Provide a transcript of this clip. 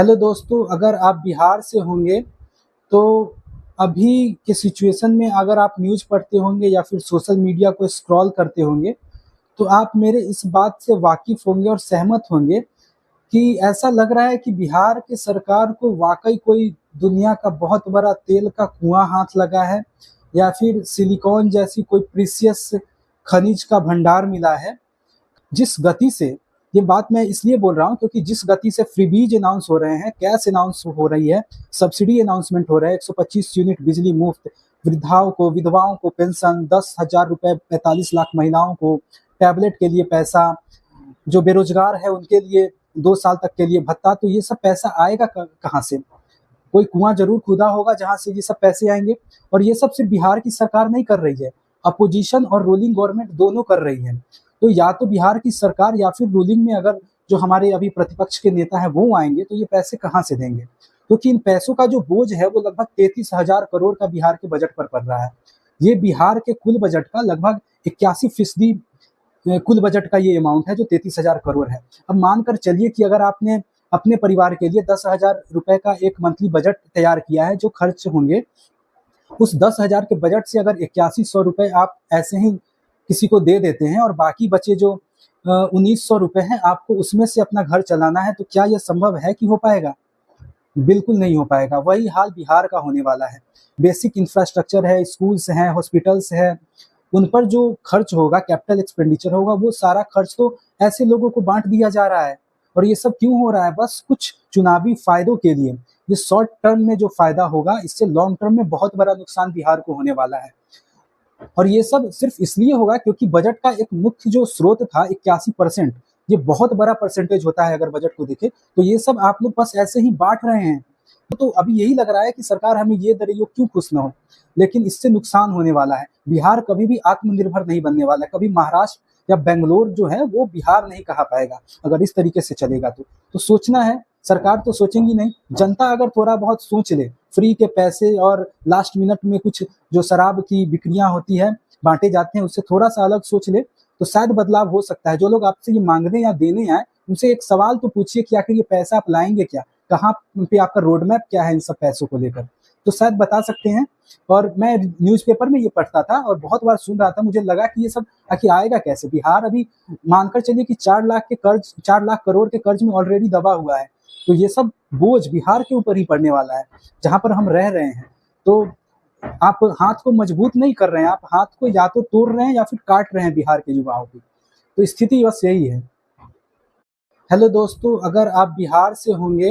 Hello दोस्तों, अगर आप बिहार से होंगे तो अभी के सिचुएशन में अगर आप न्यूज़ पढ़ते होंगे या फिर सोशल मीडिया को स्क्रॉल करते होंगे, तो आप मेरे इस बात से वाकिफ़ होंगे और सहमत होंगे कि ऐसा लग रहा है कि बिहार की सरकार को वाक़ई कोई दुनिया का बहुत बड़ा तेल का कुआँ हाथ लगा है या फिर सिलिकॉन जैसी कोई प्रीशियस खनिज का भंडार मिला है। जिस गति से ये बात मैं इसलिए बोल रहा हूँ क्योंकि जिस गति से फ्रीबीज अनाउंस हो रहे हैं, कैश अनाउंस हो रही है, सब्सिडी अनाउंसमेंट हो रहा है, 125 यूनिट बिजली मुफ्त, वृद्धाओं को, विधवाओं को पेंशन, 10,000 रुपए, 45 लाख महिलाओं को टैबलेट के लिए पैसा, जो बेरोजगार है उनके लिए 2 साल तक के लिए भत्ता। तो ये सब पैसा आएगा कहाँ से? कोई कुआं जरूर खुदा होगा जहां से ये सब पैसे आएंगे। और ये सब सिर्फ बिहार की सरकार नहीं कर रही है, अपोजिशन और रूलिंग गवर्नमेंट दोनों कर रही है। तो या तो बिहार की सरकार या फिर रूलिंग में अगर जो हमारे अभी प्रतिपक्ष के नेता हैं वो आएंगे तो ये पैसे कहाँ से देंगे? क्योंकि इन पैसों का जो बोझ है वो लगभग 33,000 करोड़ का बिहार के बजट पर पड़ रहा है। ये बिहार के कुल बजट का लगभग 81% कुल बजट का ये अमाउंट है जो 33,000 करोड़ है। अब मानकर चलिए कि अगर आपने अपने परिवार के लिए 10,000 रुपए का एक मंथली बजट तैयार किया है जो खर्च होंगे, उस 10,000 के बजट से अगर 8100 रुपए आप ऐसे ही किसी को दे देते हैं और बाकी बचे जो 1900 रुपए हैं आपको उसमें से अपना घर चलाना है, तो क्या यह संभव है कि हो पाएगा? बिल्कुल नहीं हो पाएगा। वही हाल बिहार का होने वाला है। बेसिक इंफ्रास्ट्रक्चर है, स्कूल्स हैं, हॉस्पिटल्स हैं, उन पर जो खर्च होगा, कैपिटल एक्सपेंडिचर होगा, वो सारा खर्च तो ऐसे लोगों को बाँट दिया जा रहा है। और ये सब क्यों हो रहा है? बस कुछ चुनावी फ़ायदों के लिए। ये शॉर्ट टर्म में जो फ़ायदा होगा, इससे लॉन्ग टर्म में बहुत बड़ा नुकसान बिहार को होने वाला है। और ये सब सिर्फ इसलिए होगा क्योंकि बजट का एक मुख्य जो स्रोत था 81%, ये बहुत बड़ा परसेंटेज होता है अगर बजट को देखें, तो ये सब आप लोग बस ऐसे ही बाँट रहे हैं। तो अभी यही लग रहा है कि सरकार हमें ये दे रही हो, क्यों खुश ना हो? लेकिन इससे नुकसान होने वाला है। बिहार कभी भी आत्मनिर्भर नहीं बनने वाला है। कभी महाराष्ट्र या बैंगलोर जो है वो बिहार नहीं कहा पाएगा अगर इस तरीके से चलेगा तो। तो सोचना है, सरकार तो सोचेंगी नहीं, जनता अगर थोड़ा बहुत सोच ले, फ्री के पैसे और लास्ट मिनट में कुछ जो शराब की बिक्रियाँ होती है, बाँटे जाते हैं, उससे थोड़ा-सा अलग सोच ले, तो शायद बदलाव हो सकता है। जो लोग आपसे ये माँगने या देने आएँ, उनसे एक सवाल तो पूछिए कि आखिर ये पैसा आप लाएँगे क्या? कहाँ पे आपका रोड मैप क्या है इन सब पैसों को लेकर? तो शायद बता सकते हैं। और मैं न्यूज़पेपर में ये पढ़ता था और बहुत बार सुन रहा था, मुझे लगा कि ये सब आखिर आएगा कैसे? बिहार अभी मानकर चलिए कि 4 लाख करोड़ के कर्ज में ऑलरेडी दबा हुआ है। तो ये सब बोझ बिहार के ऊपर ही पड़ने वाला है, जहाँ पर हम रह रहे हैं। तो आप हाथ को मजबूत नहीं कर रहे हैं, आप हाथ को या तो तोड़ रहे हैं या फिर काट रहे हैं बिहार के युवाओं की। तो स्थिति बस यही है। हेलो दोस्तों, अगर आप बिहार से होंगे